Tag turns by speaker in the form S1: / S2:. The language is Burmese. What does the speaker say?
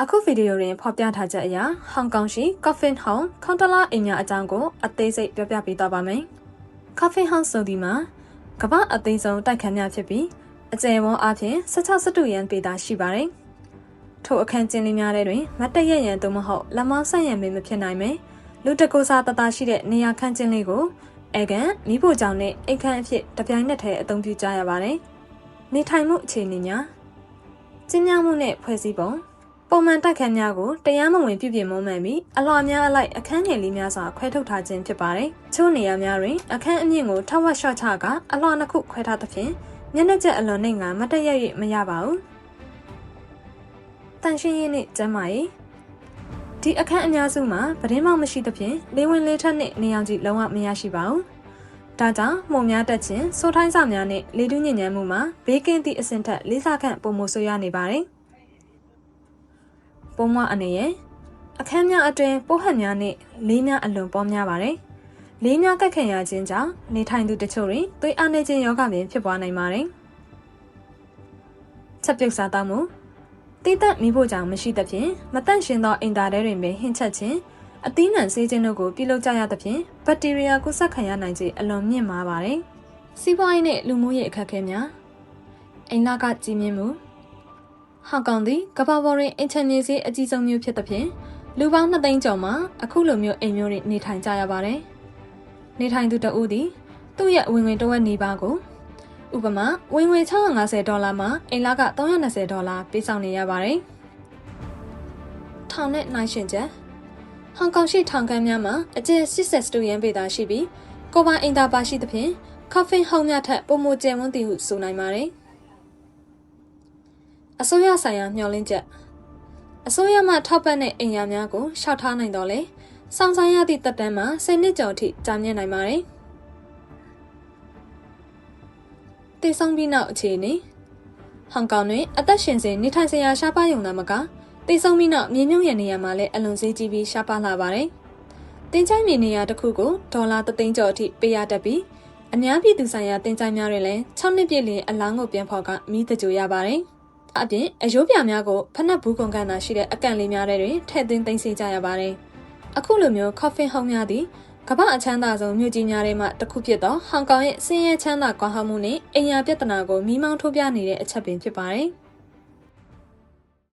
S1: အခုဗီဒီယိုတွင်ဖော်ပြထားချက်အရဟောင်ကောင်ရှိ Coffin House ခေါင်းတလားအိမ်များအကြောင်းကိုအသေးစိတ်ပြောပြပေးသွားပါမယ်။ Coffin House ဆိုဒီမှာကမ္ဘာအသေးဆုံးတိုက်ခန်းများဖြစ်ပြီးအကျယ်ဝန်းအားဖြင့်16 ရန်ပေတာရှိပါတယ်။ထိုအခန်းကျင်းလေးများထဲတွင်မတ်တရက်ရန်သို့မဟုတ်လက်မောင်းဆက်ရန်မဖြစ်နိုင်မယ်။လူတကူစားတသားရှိတဲ့နေရာခန်းကျင်းလေးကိုအဲကန်မိဖို့ကြောင့်နဲ့အိမ်ခန်းအဖြစ်တပြိုင်နက်တည်းအသုံးပြုကြရပါတယ်။နေထိုင်မှုအခြေအနေများကျင်းများမှုနဲ့ဖွဲ့စည်းပုံပုံမှန်တိုက်ခန်းများကိုတရားမဝင်ပြုပြင်မွမ်းမံပြီးအလွှာများအလိုက်အခန်းငယ်လေးများစွာခွဲထုတ်ထားခြင်းဖြစ်ပါတယ်။ချို့နေရာများတွင်အခန်းအမြင့်ကိုထပ်ဝက်လျှော့ချကာအလွှာနှစ်ခုခွဲထားသဖြင့်မျက်နှာကျက်အလွန်နှိမ့်ကမတ်တရက်၍မရပါဘူး။တန်ရှင်းရေးနှင့်ကျန်းမာရေးဒီအခန်းအများစုမှာပတင်းပေါက်မရှိသဖြင့်လေဝင်လေထွက်နှင့်နေအောင်ကြည့်လုံးဝမရရှိပါဘူး။ဒါကြောင့်မှုံများတက်ခြင်းစိုးထိုင်းစာများနှင့်လေတူးညဉ့်ဉန်းမှုမှာဘေးကင်းသည့်အဆင့်ထက်လေးစားခန့်ပုံမဆိုးရနေပါတယ်။ပုံမအနေနဲ့အခန်းများအတွင်းပိုးဟက်များနှင့်လေးများအလွန်ပေါများပါတယ်။လေးများကက်ခံရခြင်းကြောင့်နေထိုင်သူတချို့တွင်သွေးအားနည်းခြင်းရောဂါပင်ဖြစ်ပွားနိုင်ပါတယ်။ချက်ပြုတ်စားသောက်မှုတိတက်မိဖို့ကြောင့်မရှိသဖြင့်မတန့်ရှင်းသောအင်တာထဲတွင်ပင်ဟင်းချက်ခြင်းအသီးနှံဆေးခြင်းတို့ကိုပြုလုပ်ကြရသဖြင့်ဘက်တီးရီးယားကူးစက်ခံရနိုင်ခြင်းအလွန်မြင့်မားပါတယ်။စီးပွားရေးနှင့်လူမှုရေးအခက်အခဲများအိမ်လကကြီးမြင့်မှုဟောင်ကောင်သည်ကမ္ဘာပေါ်တွင်အင်ချန်မြေဈေးအကြီးဆုံးမြို့ဖြစ်သဖြင့်လူပေါင်း2 သိန်းကျော်မှာအခုလိုမျိုးအိမ်မျိုးတွေနေထိုင်ကြရပါတယ်။နေထိုင်သူတဦးသည်သူ့ရဲ့ဝင်ငွေတဝက်နီးပါးကိုဥပမာဝင်ငွေ$650မှာအိမ်လက$320ပေးဆောင်နေရပါတယ်။ထောင်နဲ့နှိုင်းယှဉ်ချက်ဟောင်ကောင်ရှိထောင်ခန်းများမှာအကျယ်82 ရန်ပေတာရှိပြီးကိုပိုင်အိမ်သာပါရှိသဖြင့် Coffin House များထက်ပိုမိုကျယ်ဝန်းသည်ဟုဆိုနိုင်ပါတယ်။အစိုးရဆိုင်ရာမျှော်လင့်ချက်အစိုးရမှထောက်ပံ့တဲ့အိမ်ယာများကိုရှောက်ထားနိုင်တော့လေစောင့်ဆိုင်ရသည့်သက်တမ်းမှာ10 နှစ်ကျော်ထိကြာမြင့်နိုင်ပါတယ်။တည်ဆုံးပြီးနောက်အခြေအနေဟောင်ကောင်တွင်အသက်ရှင်စဉ်နေထိုင်စရာရှားပါးရုံသာမကတည်ဆုံးပြီးနောက်မြေမြုပ်ရနေရာမှာလည်းအလွန်ဈေးကြီးပြီးရှားပါးလာပါတယ်။တင်ချိုင်းမြေနေရာတစ်ခုကိုဒေါ်လာ3 သိန်းကျော်အထိပေးရတတ်ပြီးအများပြည်သူဆိုင်ရာတင်ချိုင်းများတွင်လည်း6 နှစ်ပြည့်လျင်အလောင်းကိုပြန်ဖော်ကမိတကြိုရပါတယ်။အပြင်အယိုးပြများကိုဖနက်ဘူးကုန်ကန်သာရှိတဲ့အကန့်လေးများတွင်ထည့်သွင်းသိမ်းဆည်းကြရပါတယ်။အခုလိုမျိုး Coffin House များသည်ကမ္ဘာအချမ်းသာဆုံးမြို့ကြီးများထဲမှတစ်ခုဖြစ်သောဟောင်ကောင်ရဲ့ဆင်းရဲချမ်းသာကွာဟမှုနှင့်အိမ်ယာပြဿနာကိုမီးမောင်းထိုးပြနေတဲ့အချက်ပင်ဖြစ်ပါတယ်။